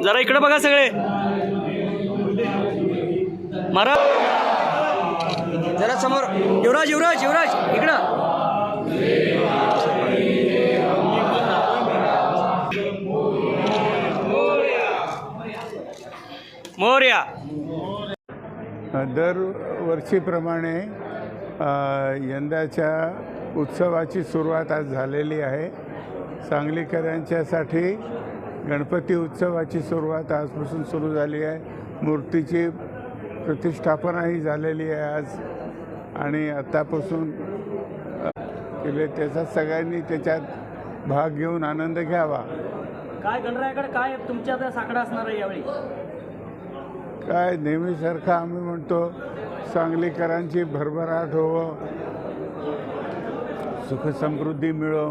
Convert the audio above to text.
जरा इकडे बघा सगळे, मारा जरा समोर. युवराज युवराज युवराज इकडं. मोरया. दरवर्षीप्रमाणे यंदाच्या उत्सवाची सुरुवात आज झालेली आहे. सांगलीकरांच्यासाठी गणपती उत्सवाची सुरुवात आजपासून सुरू झाली आहे. मूर्तीची प्रतिष्ठापनाही झालेली आहे आज, आणि आतापासून केले त्याचा सगळ्यांनी त्याच्यात भाग घेऊन आनंद घ्यावा. काय गणरायाकडे काय तुमच्या त्या साकडा असणार आहे यावेळी? काय नेहमीसारखं आम्ही म्हणतो, सांगलीकरांची भरभराट हो, सुखसमृद्धी मिळो,